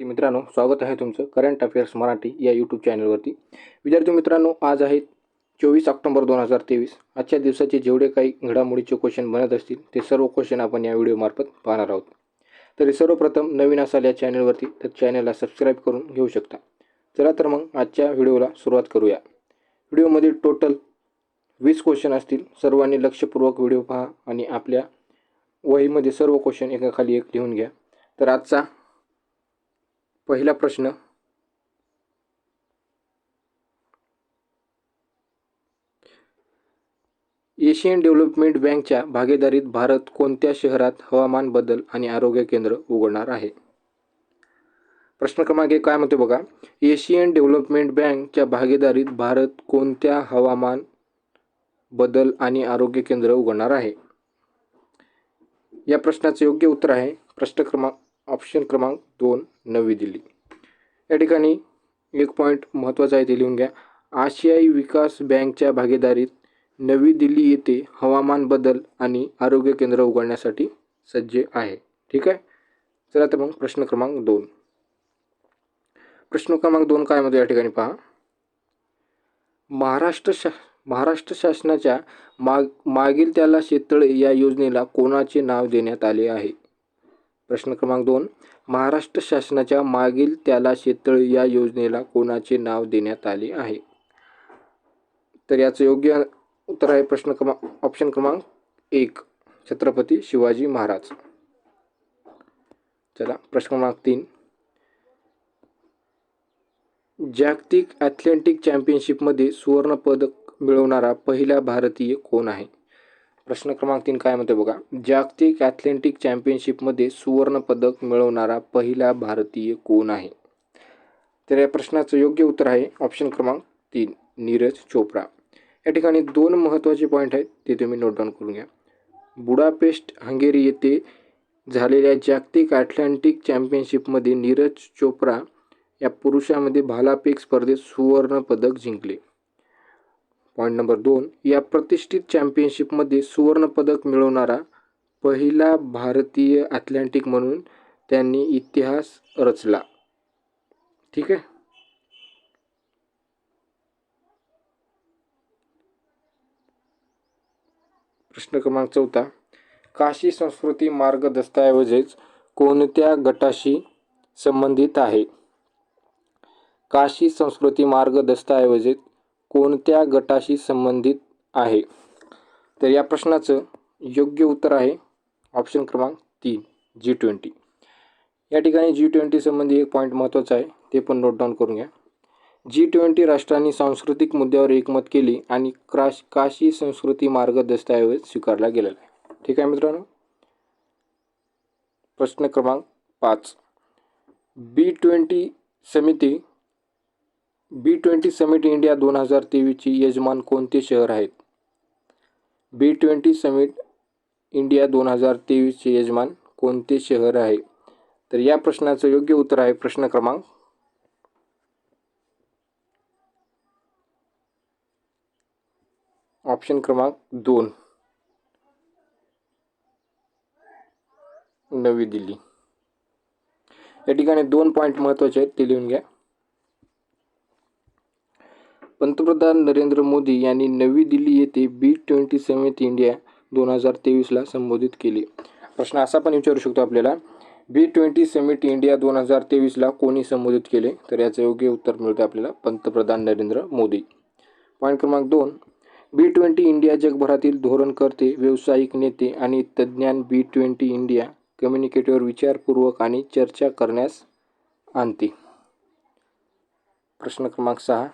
मित्रांनो, स्वागत आहे तुमचं करंट अफेअर्स मराठी या यूट्यूब चॅनलवरती. विद्यार्थी मित्रांनो, आज आहे 24 ऑक्टोबर 2023. आजच्या दिवसाचे जेवढे काही घडामोडीचे क्वेश्चन बनत असतील ते सर्व क्वेश्चन आपण या व्हिडिओमार्फत पाहणार आहोत. तर सर्वप्रथम नवीन असाल या चॅनलवरती तर चॅनलला सबस्क्राईब करून घेऊ शकता. चला तर मग आजच्या व्हिडिओला सुरुवात करूया. व्हिडिओमध्ये टोटल 20 क्वेश्चन असतील. सर्वांनी लक्षपूर्वक व्हिडिओ पहा आणि आपल्या वहीमध्ये सर्व क्वेश्चन एकाखाली एक लिहून घ्या. तर आजचा पहिला प्रश्न, एशियन डेव्हलपमेंट बँकच्या भागीदारीत भारत कोणत्या शहरात हवामान बदल आणि आरोग्य केंद्र उघडणार आहे? प्रश्न क्रमांक 1 काय म्हणते बघा, एशियन डेव्हलपमेंट बँकच्या भागीदारीत भारत कोणत्या हवामान बदल आणि आरोग्य केंद्र उघडणार आहे? या प्रश्नाचे योग्य उत्तर आहे ऑप्शन क्रमांक 2 नवी दिल्ली. या ठिकाणी एक पॉईंट महत्त्वाचा आहे ते लिहून घ्या. आशियाई विकास बँकच्या भागीदारीत नवी दिल्ली येथे हवामान बदल आणि आरोग्य केंद्र उघडण्यासाठी सज्ज आहे. ठीक आहे. चला तर मग प्रश्न क्रमांक 2. प्रश्न क्रमांक 2 काय म्हणतो या ठिकाणी पहा, महाराष्ट्र शासनाच्या मागील त्याला शेततळे या योजनेला कोणाचे नाव देण्यात आले आहे? प्रश्न क्रमांक 2, महाराष्ट्र शासनाच्या मागील त्याला शेततळे या योजनेला कोणाचे नाव देण्यात आले आहे? तर याचं योग्य उत्तर आहे ऑप्शन क्रमांक 1 छत्रपती शिवाजी महाराज. चला प्रश्न क्रमांक 3, जागतिक ॲथलेटिक चॅम्पियनशिपमध्ये सुवर्ण पदक मिळवणारा पहिला भारतीय कोण आहे? प्रश्न क्रमांक 3 काय म्हणते बघा, जागतिक ॲथलेटिक चॅम्पियनशिपमध्ये सुवर्ण पदक मिळवणारा पहिला भारतीय कोण आहे? तर या प्रश्नाचं योग्य उत्तर आहे ऑप्शन क्रमांक 3 नीरज चोप्रा. या ठिकाणी 2 महत्त्वाचे पॉईंट आहेत ते तुम्ही नोट डाऊन करून घ्या. बुडापेस्ट हंगेरी येथे झालेल्या जागतिक ॲथलेटिक चॅम्पियनशिपमध्ये नीरज चोप्रा या पुरुषामध्ये भालाफेक स्पर्धेत सुवर्ण पदक जिंकले. पॉईंट नंबर 2, या प्रतिष्ठित चॅम्पियनशिपमध्ये सुवर्ण पदक मिळवणारा पहिला भारतीय ॲथलेटिक म्हणून त्यांनी इतिहास रचला. ठीक आहे. प्रश्न क्रमांक 4, काशी संस्कृती मार्ग दस्तऐवज कोणत्या गटाशी संबंधित आहे? काशी संस्कृती मार्ग दस्तऐवज कोणत्या गटाशी संबंधित आहे? तर या प्रश्नाचं योग्य उत्तर आहे ऑप्शन क्रमांक 3 G20. या ठिकाणी G20 संबंधी एक पॉईंट महत्त्वाचा आहे ते पण नोट डाऊन करून घ्या. G20 राष्ट्रांनी सांस्कृतिक मुद्द्यावर एकमत केले आणि काशी संस्कृती मार्ग दस्तऐवज स्वीकारला गेलेला आहे. ठीक आहे मित्रांनो. प्रश्न क्रमांक 5, B20 समिट इंडिया 2023ची यजमान कोणते शहर आहेत? B20 समिट इंडिया 2023चे यजमान कोणते शहर आहे? तर या प्रश्नाचं योग्य उत्तर आहे प्रश्न क्रमांक ऑप्शन क्रमांक 2 नवी दिल्ली. या ठिकाणी 2 पॉईंट महत्त्वाचे आहेत ते लिहून घ्या. पंतप्रधान नरेंद्र मोदी यांनी नवी दिल्ली येथे B20 समिट इंडिया 2023ला संबोधित केले. प्रश्न असा पण विचारू शकतो आपल्याला, B20 समिट इंडिया 2023ला कोणी संबोधित केले? तर याचं योग्य उत्तर मिळते आपल्याला पंतप्रधान नरेंद्र मोदी. पॉईंट क्रमांक 2, B20 इंडिया जगभरातील धोरणकर्ते, व्यावसायिक नेते आणि तज्ज्ञांना B20 इंडिया कम्युनिकेटवर विचारपूर्वक आणि चर्चा करण्यास आणते. प्रश्न क्रमांक 6,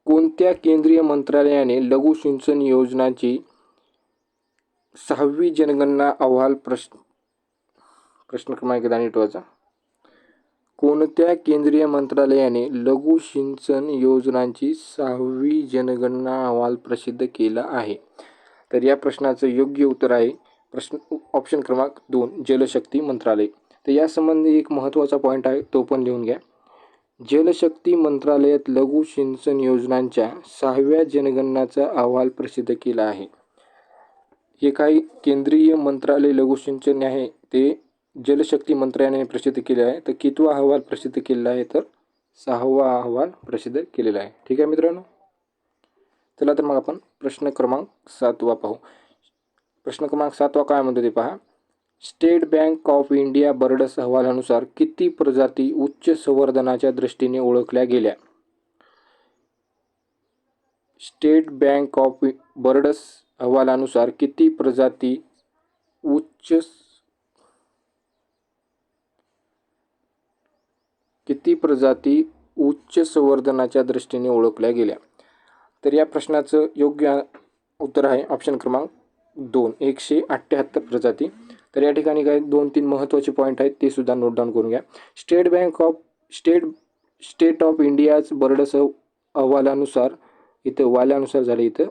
कोणत्या केंद्रीय मंत्रालयाने लघु सिंचन योजनांची 6वी जनगणना अहवाल प्रश्न क्रमांक दानिटवाचा, कोणत्या केंद्रीय मंत्रालयाने लघु सिंचन योजनांची 6वी जनगणना अहवाल प्रसिद्ध केला आहे? तर या प्रश्नाचं योग्य उत्तर आहे ऑप्शन क्रमांक 2 जलशक्ती मंत्रालय. तर यासंबंधी एक महत्त्वाचा पॉईंट आहे तो पण लिहून घ्या. जलशक्ती मंत्रालयात लघु सिंचन योजनांच्या 6व्या जनगणनाचा अहवाल प्रसिद्ध केला आहे. हे काही केंद्रीय मंत्रालय लघु सिंचन आहे ते जलशक्ती मंत्र्याने प्रसिद्ध केले आहे. तर कितवा अहवाल प्रसिद्ध केलेला आहे? तर 6वा अहवाल प्रसिद्ध केलेला आहे. ठीक आहे मित्रांनो. चला तर मग आपण प्रश्न क्रमांक 7वा पाहू. प्रश्न क्रमांक 7वा काय म्हणतो ते पहा. State bank of India birds अहवालानुसार किती प्रजाती उच्च संवर्धनाच्या दृष्टीने ओळखल्या गेल्या? स्टेट बँक ऑफ बर्ड्स अहवालानुसार किती प्रजाती उच्च संवर्धनाच्या दृष्टीने ओळखल्या गेल्या? तर या प्रश्नाचं योग्य उत्तर आहे ऑप्शन क्रमांक 2, 178 प्रजाती. तर या ठिकाणी काही 2-3 महत्त्वाचे पॉईंट आहेत, ते सुद्धा नोट डाऊन करून घ्या. स्टेट ऑफ इंडियाज बर्ड्स अहवालानुसार, इथं वाल्यानुसार झाले, इथं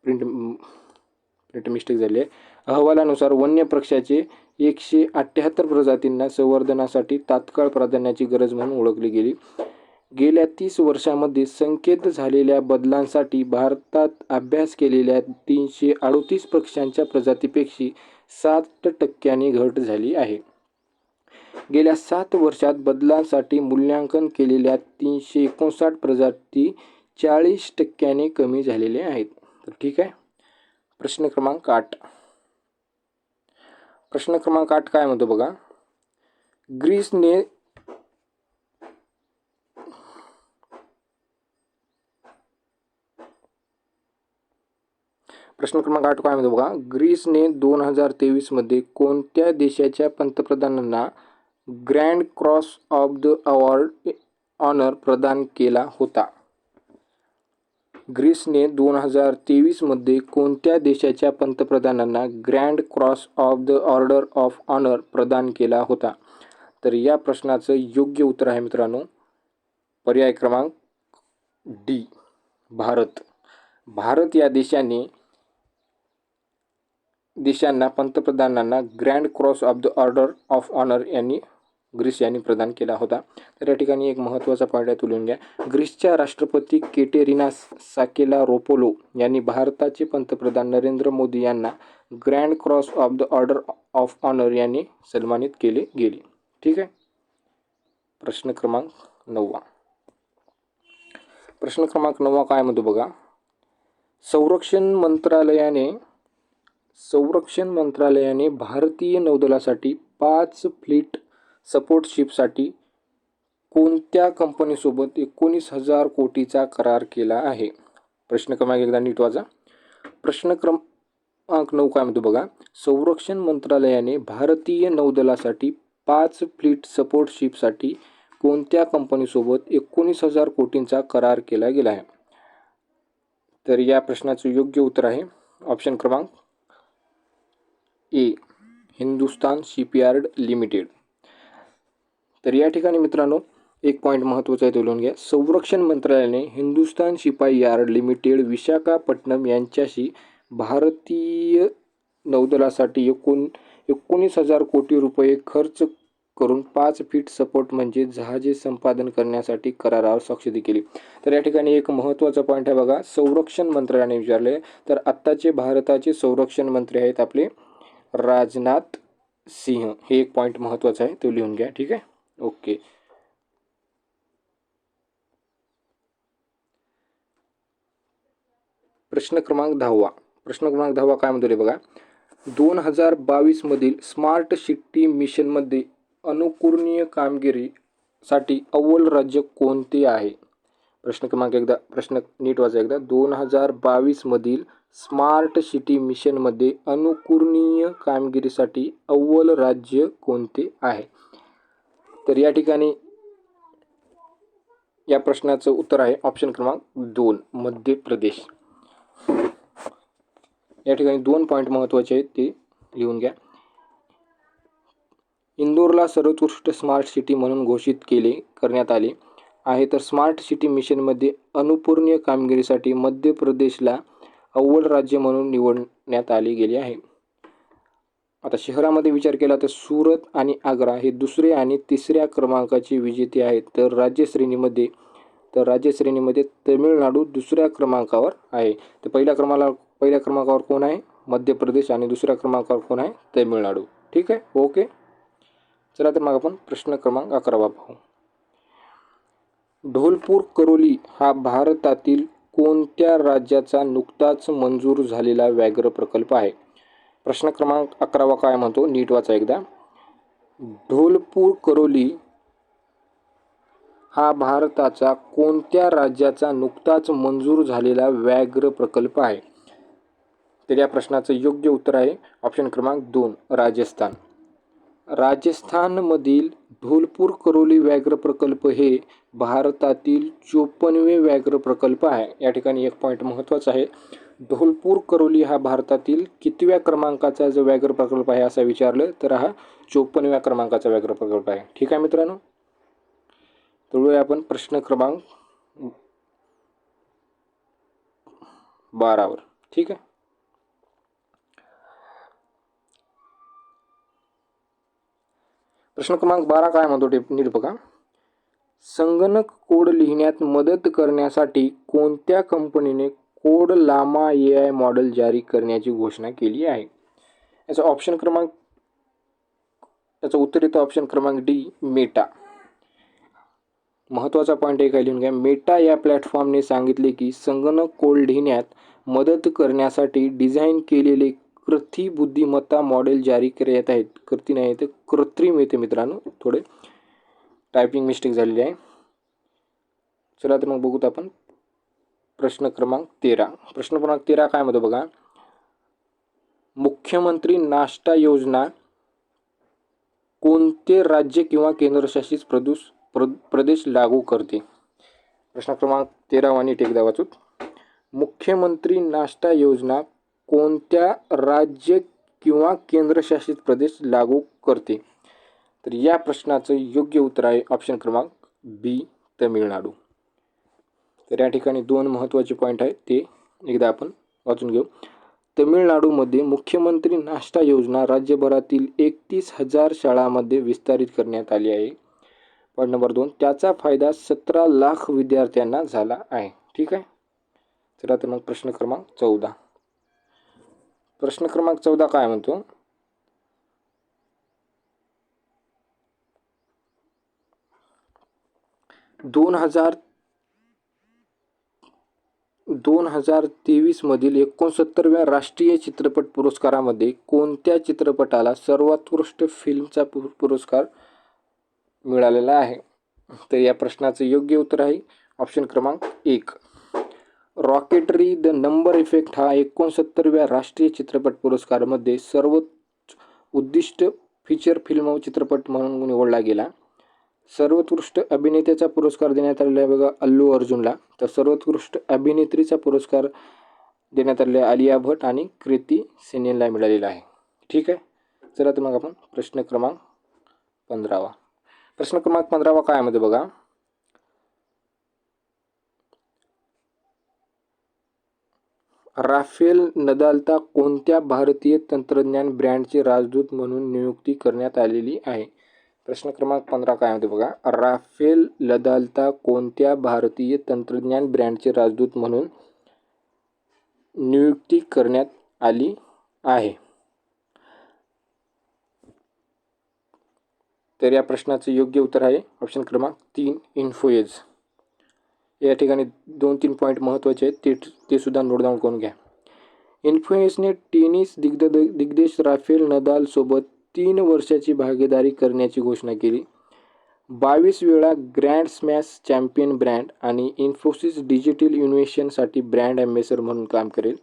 प्रिंट मिस्टेक झाली आहे. अहवालानुसार वन्य पक्ष्याचे 178 प्रजातींना संवर्धनासाठी तात्काळ प्राधान्याची गरज म्हणून ओळखली गेली. गेल्या 30 वर्षांमध्ये संकेत झालेल्या बदलांसाठी भारतात अभ्यास केलेल्या 338 पक्ष्यांच्या प्रजातीपेक्षा 7% घट झाली आहे. गेल्या 7 वर्षात बदलांसाठी मूल्यांकन केलेल्या 359 प्रजाती 40% कमी झालेल्या आहेत. तर ठीक आहे. प्रश्न क्रमांक 8. प्रश्न क्रमांक 8 काय म्हणतो बघा. ग्रीसने प्रश्न क्रमांक 8 काय म्हणतो बघा. ग्रीसने 2023 मध्ये कोणत्या देशाच्या पंतप्रधानांना grand cross of the honour प्रदान केला होता? ग्रीसने 2023 मध्ये कोणत्या देशाच्या पंतप्रधानांना grand cross of the order of honour प्रदान केला होता? तर या प्रश्नाचं योग्य उत्तर आहे मित्रांनो पर्याय क्रमांक डी, भारत. भारत या देशांना पंतप्रधानांना grand cross of the order of honour Greece यांनी प्रदान केला होता. तर या ठिकाणी एक महत्त्वाचा पॉईंट आहे, तो लिहून घ्या. ग्रीसच्या राष्ट्रपती केटेरिना साकेलारोपोलो यांनी भारताचे पंतप्रधान नरेंद्र मोदी यांना grand cross of the order of honour यांनी सन्मानित केले गेले. ठीक आहे. प्रश्न क्रमांक 9. प्रश्न क्रमांक 9 काय म्हणतो बघा. संरक्षण मंत्रालयाने भारतीय नौदलासाठी 5 फ्लीट सपोर्ट शिपसाठी कोणत्या कंपनीसोबत 19,000 कोटीचा करार केला आहे? प्रश्न क्रमांक एकदा नीट वाचा. प्रश्न क्रमांक 9 काय म्हणतो बघा. संरक्षण मंत्रालयाने भारतीय नौदलासाठी 5 फ्लीट सपोर्ट शिपसाठी कोणत्या कंपनीसोबत 19,000 कोटींचा करार केला गेला आहे? तर या प्रश्नाचं योग्य उत्तर आहे ऑप्शन क्रमांक ए, हिंदुस्तान शिपयार्ड लिमिटेड. तर या ठिकाणी मित्रांनो एक पॉईंट महत्त्वाचा आहे, तो लिहून घ्या. संरक्षण मंत्रालयाने हिंदुस्तान शिपाई यार्ड लिमिटेड विशाखापट्टणम यांच्याशी भारतीय नौदलासाठी 19,000 कोटी रुपये खर्च करून 5 फीट सपोर्ट म्हणजे जहाजे संपादन करण्यासाठी करारावर स्वाक्षरी केली. तर या ठिकाणी एक महत्त्वाचा पॉईंट आहे बघा. संरक्षण मंत्र्याने विचारले, तर आत्ताचे भारताचे संरक्षण मंत्री आहेत आपले राजनाथ सिंह. हे एक पॉईंट महत्त्वाचा आहे, तो लिहून घ्या. ठीक आहे. ओके. प्रश्न क्रमांक 10 काय म्हणतो रे बघा. 2022 मधील स्मार्ट सिटी मिशनमध्ये अनुकरणीय कामगिरीसाठी अव्वल राज्य कोणते आहे? प्रश्न नीट वाचा एकदा. 2022 मधील स्मार्ट सिटी मिशनमध्ये अनुकरणीय कामगिरीसाठी अव्वल राज्य कोणते आहे? तर या ठिकाणी या प्रश्नाचं उत्तर आहे ऑप्शन क्रमांक 2, मध्य प्रदेश. या ठिकाणी 2 पॉईंट महत्त्वाचे आहेत, ते लिहून घ्या. इंदोरला सर्वोत्कृष्ट स्मार्ट सिटी म्हणून घोषित करण्यात आले आहे. तर स्मार्ट सिटी मिशनमध्ये अनुकरणीय कामगिरीसाठी मध्य प्रदेशला अव्वल राज्य म्हणून निवडण्यात आले गेले आहे. आता शहरामध्ये विचार केला तर सुरत आणि आग्रा हे 2रे आणि 3ऱ्या क्रमांकाचे विजेते आहेत. तर राज्य श्रेणीमध्ये तमिळनाडू 2ऱ्या क्रमांकावर आहे. तर पहिल्या क्रमांकावर कोण आहे? मध्य प्रदेश. आणि 2ऱ्या क्रमांकावर कोण आहे? तमिळनाडू. ठीक आहे, ओके. चला तर मग आपण प्रश्न क्रमांक 11 पाहू. ढोलपूर करोली हा भारतातील कोणत्या राज्याचा नुकताच मंजूर झालेला व्याघ्र प्रकल्प आहे? प्रश्न क्रमांक 11 काय म्हणतो, नीट वाचा एकदा. ढोलपूर करोली हा भारताचा कोणत्या राज्याचा नुकताच मंजूर झालेला व्याघ्र प्रकल्प आहे? तर या प्रश्नाचं योग्य उत्तर आहे ऑप्शन क्रमांक 2, राजस्थान. राजस्थानमधील ढोलपूर करोली व्याघ्र प्रकल्प हे भारतातील 54वे व्याघ्र प्रकल्प आहे. या ठिकाणी एक पॉईंट महत्त्वाचा आहे. ढोलपूर करोली हा भारतातील कितव्या क्रमांकाचा जो व्याघ्र प्रकल्प आहे असं विचारलं तर हा 54व्या क्रमांकाचा व्याघ्र प्रकल्प आहे. ठीक आहे मित्रांनो. तर आपण प्रश्न क्रमांक 12 ठीक आहे. प्रश्न क्रमांक 12 काय म्हणतो नीट बघा. संगणक कोड लिहिण्यात मदत करण्यासाठी कोणत्या कंपनीने कोड लामा AI मॉडेल जारी करण्याची घोषणा केली आहे? याचा ऑप्शन क्रमांक याचं उत्तर येतं ऑप्शन क्रमांक डी, मेटा. महत्त्वाचा पॉईंट एक आहे लिहून घ्या. मेटा या प्लॅटफॉर्मने सांगितले की संगणक कोड लिहिण्यात मदत करण्यासाठी डिझाईन केलेले कृत्रिम बुद्धिमत्ता मॉडेल जारी करण्यात आहेत. कृती नाही तर कृत्रिम येते मित्रांनो, थोडे टायपिंग मिस्टेक झालेली आहे. चला तर मग बघूत आपण प्रश्न क्रमांक 13. प्रश्न क्रमांक 13 काय म्हणतो बघा. मुख्यमंत्री नाश्ता योजना कोणते राज्य किंवा केंद्रशासित प्रदेश लागू करते? प्रश्न क्रमांक 13 वाणी टेकदा वाचूत. मुख्यमंत्री नाश्ता योजना कोणत्या राज्य किंवा केंद्रशासित प्रदेश लागू करते? तर या प्रश्नाचं योग्य उत्तर आहे ऑप्शन क्रमांक बी, तमिळनाडू. तर या ठिकाणी दोन महत्त्वाचे पॉईंट आहेत ते एकदा आपण वाचून घेऊ. तमिळनाडूमध्ये मुख्यमंत्री नाश्ता योजना राज्यभरातील 31,000 शाळांमध्ये विस्तारित करण्यात आली आहे. पॉईंट नंबर 2, त्याचा फायदा 17 लाख विद्यार्थ्यांना झाला आहे. ठीक आहे. चला तर मग प्रश्न क्रमांक 14. प्रश्न क्रमांक 14 काय म्हणतो. दोन हजार 23 मधील 69व्या राष्ट्रीय चित्रपट पुरस्कारामध्ये कोणत्या चित्रपटाला सर्वोत्कृष्ट फिल्मचा पुरस्कार मिळालेला आहे? तर या प्रश्नाचं योग्य उत्तर आहे ऑप्शन क्रमांक 1, रॉकेटरी द नंबर इफेक्ट हा 69व्या राष्ट्रीय चित्रपट पुरस्कारामध्ये सर्वोच्च उद्दिष्ट फीचर फिल्म चित्रपट म्हणून निवडला गेला. सर्वोत्कृष्ट अभिनेत्याचा पुरस्कार देण्यात आलेला आहे बघा अल्लू अर्जुनला. तर सर्वोत्कृष्ट अभिनेत्रीचा पुरस्कार देण्यात आलेला आलिया भट आणि कृती सेननला मिळालेला आहे. ठीक आहे. चला तर मग आपण प्रश्न क्रमांक 15. प्रश्न क्रमांक 15 काय मध्ये बघा. राफेल नदालचा कोणत्या भारतीय तंत्रज्ञान ब्रँडचे राजदूत म्हणून नियुक्ती करण्यात आलेली आहे? प्रश्न क्रमांक 15 काय म्हणते बघा. राफेल नदालचा कोणत्या भारतीय तंत्रज्ञान ब्रँडचे राजदूत म्हणून नियुक्ती करण्यात आली आहे? तर या प्रश्नाचं योग्य उत्तर आहे ऑप्शन क्रमांक 3, इन्फोएज. या ठिकाणी 2-3 पॉईंट महत्त्वाचे आहेत ते सुद्धा नोट डाऊन करून घ्या. इन्फोएजने टेनिस दिग्गज राफेल नदाल सोबत 3 वर्षाची भागीदारी करण्याची घोषणा केली. 22 वेळा ग्रँड स्मॅश चॅम्पियन ब्रँड आणि इन्फोसिस डिजिटल इनोव्हेशनसाठी ब्रँड ॲम्बॅसेडर म्हणून काम करेल.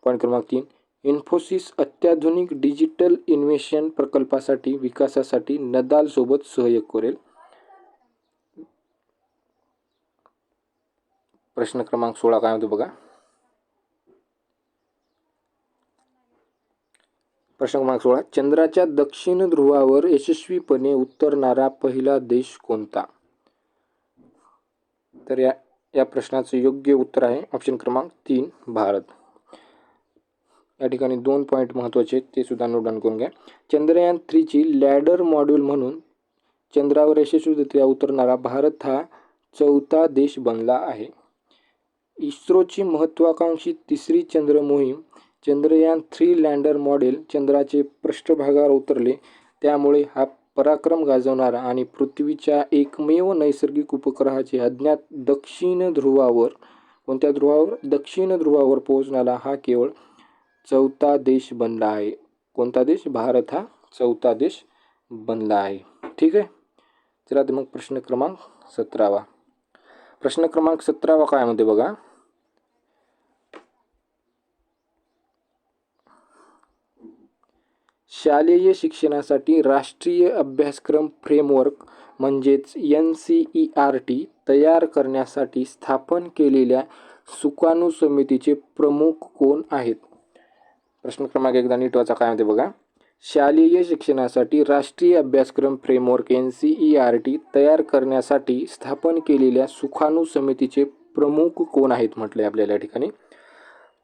पॉईंट क्रमांक 3, इन्फोसिस अत्याधुनिक डिजिटल इनोव्हेशन प्रकल्पासाठी विकासासाठी नदाल सोबत सहयोग करेल. प्रश्न क्रमांक 16 काय होतो बघा. प्रश्न क्रमांक 16, चंद्राच्या दक्षिण ध्रुवावर यशस्वीपणे उतरणारा पहिला देश कोणता? तर या प्रश्नाचं योग्य उत्तर आहे ऑप्शन क्रमांक 3, भारत. या ठिकाणी 2 पॉईंट महत्त्वाचे आहेत ते सुद्धा नोट डाऊन करून घ्या. चंद्रयान 3ची लॅडर मॉड्यूल म्हणून चंद्रावर यशस्वीरित्या उतरणारा भारत हा 4था देश बनला आहे. इस्रोची महत्त्वाकांक्षी 3री चंद्र मोहीम चंद्रयान-3 लँडर मॉडेल चंद्राचे पृष्ठभागावर उतरले, त्यामुळे हा पराक्रम गाजवणारा आणि पृथ्वीच्या एकमेव नैसर्गिक उपग्रहाचे अज्ञात दक्षिण ध्रुवावर, कोणत्या ध्रुवावर, दक्षिण ध्रुवावर पोहोचणारा हा केवळ चौथा देश बनला आहे. कोणता देश? भारत हा चौथा देश बनला आहे. ठीक आहे. चला तर मग प्रश्न क्रमांक 17. प्रश्न क्रमांक 17 काय म्हणते बघा. शालेय शिक्षणासाठी राष्ट्रीय अभ्यासक्रम फ्रेमवर्क म्हणजेच NCERT तयार करण्यासाठी स्थापन केलेल्या सुकाणू समितीचे प्रमुख कोण आहेत? प्रश्न क्रमांक एकदा नीट वाचा काय म्हणते बघा. शालेय शिक्षणासाठी राष्ट्रीय अभ्यासक्रम फ्रेमवर्क NCERT तयार करण्यासाठी स्थापन केलेल्या सुकाणू समितीचे प्रमुख कोण आहेत म्हटले आपल्याला या ठिकाणी.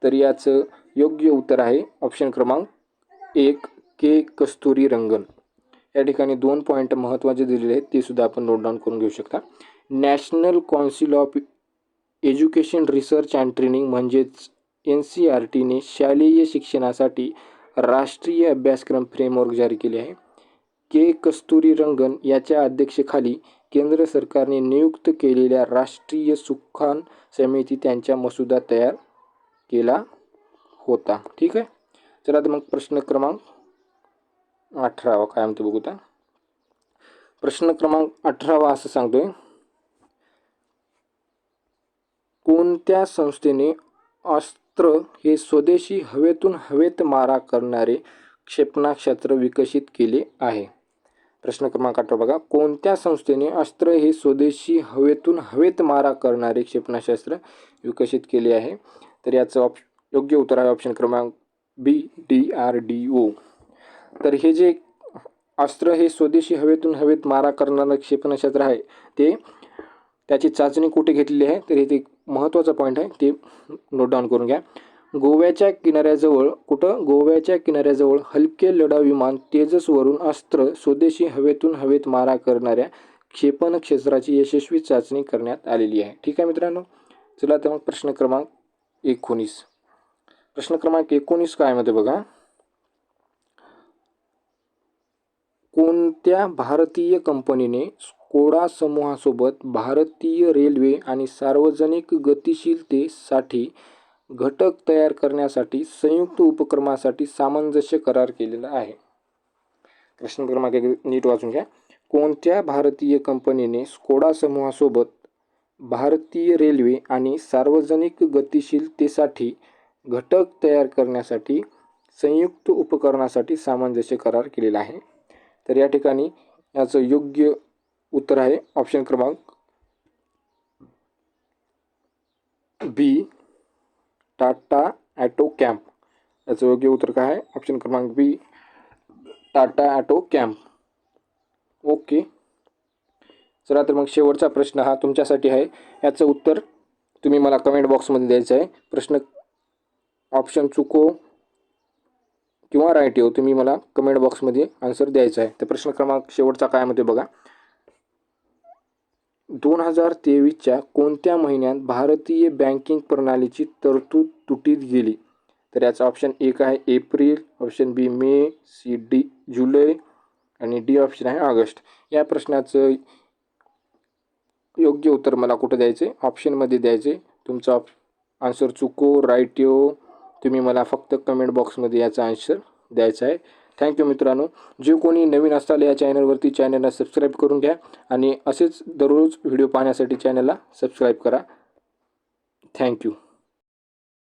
तर याचं योग्य उत्तर आहे ऑप्शन क्रमांक 1 के कस्तुरीरंगन. या ठिकाणी 2 पॉईंट महत्त्वाचे दिलेले आहेत, ते सुद्धा आपण नोट डाऊन करून घेऊ शकता. National council of education research and training म्हणजेच NCERTने शालेय शिक्षणासाठी राष्ट्रीय अभ्यासक्रम फ्रेमवर्क जारी केले आहे. के कस्तुरीरंगन याच्या अध्यक्षतेखाली केंद्र सरकारने नियुक्त केलेल्या राष्ट्रीय सुकाणू समिती त्यांचा मसुदा तयार केला होता. ठीक आहे. चला तर मग प्रश्न क्रमांक 18 काय म्हणतो बघू आता. प्रश्न क्रमांक 18 असं सांगतोय, कोणत्या संस्थेने अस्त्र हे स्वदेशी हवेतून हवेत मारा करणारे क्षेपणास्त्र विकसित केले आहे? प्रश्न क्रमांक 18 बघा. कोणत्या संस्थेने अस्त्र हे स्वदेशी हवेतून हवेत मारा करणारे क्षेपणास्त्र विकसित केले आहे? तर याचं योग्य उत्तर आहे ऑप्शन क्रमांक B DRDO. तर हे जे अस्त्र हे स्वदेशी हवेतून हवेत मारा करणारं क्षेपणास्त्र आहे, ते त्याची चाचणी कुठे घेतलेली आहे? तर इथे महत्त्वाचा पॉईंट आहे, ते नोट डाऊन करून घ्या. गोव्याच्या किनाऱ्याजवळ, कुठं? गोव्याच्या किनाऱ्याजवळ हलके लढाऊ विमान तेजसवरून अस्त्र स्वदेशी हवेतून हवेत मारा करणाऱ्या क्षेपणास्त्राची यशस्वी चाचणी करण्यात आलेली आहे. ठीक आहे मित्रांनो. चला तर मग प्रश्न क्रमांक 19. प्रश्न क्रमांक 19 काय म्हणते बघा. कोणत्या भारतीय कंपनीने स्कोडा समूहासोबत भारतीय रेल्वे आणि सार्वजनिक गतिशीलतेसाठी घटक तयार करण्यासाठी संयुक्त उपक्रमासाठी सामंजस्य करार केलेला आहे? प्रश्न क्रमांक 1 नीट वाचून घ्या. कोणत्या भारतीय कंपनीने स्कोडा समूहासोबत भारतीय रेल्वे आणि सार्वजनिक गतिशीलतेसाठी घटक तयार करण्यासाठी संयुक्त उपक्रमासाठी सामंजस्य करार केलेला आहे? तर या ठिकाणी याचं योग्य उत्तर आहे ऑप्शन क्रमांक B टाटा ॲटोकॅम्प. याचं योग्य उत्तर काय आहे? ऑप्शन क्रमांक B टाटा ॲटोकॅम्प. ओके. चला तर मग शेवटचा प्रश्न हा तुमच्यासाठी आहे. याचं उत्तर तुम्ही मला कमेंट बॉक्समध्ये द्यायचं आहे. प्रश्न ऑप्शन चुको किंवा राईट येऊ, तुम्ही मला कमेंट बॉक्समध्ये आन्सर द्यायचा आहे. तर प्रश्न क्रमांक शेवटचा काय म्हणते बघा. 2023च्या कोणत्या महिन्यात भारतीय बँकिंग प्रणालीची तरतूद तुटीत गेली? तर याचा ऑप्शन 1 आहे एप्रिल, ऑप्शन B मे, C D जुलै आणि D ऑप्शन आहे ऑगस्ट. या प्रश्नाचं योग्य उत्तर मला कुठं द्यायचं आहे? ऑप्शनमध्ये द्यायचे. तुमचा आन्सर चुको राईट येऊ, तुम्ही मला फक्त कमेंट बॉक्समध्ये याचा आन्सर द्यायचा आहे. थँक्यू मित्रांनो. जे कोणी नवीन असाल या चॅनलवरती, चॅनलला सबस्क्राईब करून घ्या आणि असेच दररोज व्हिडिओ पाहण्यासाठी चॅनलला सबस्क्राईब करा. थँक्यू.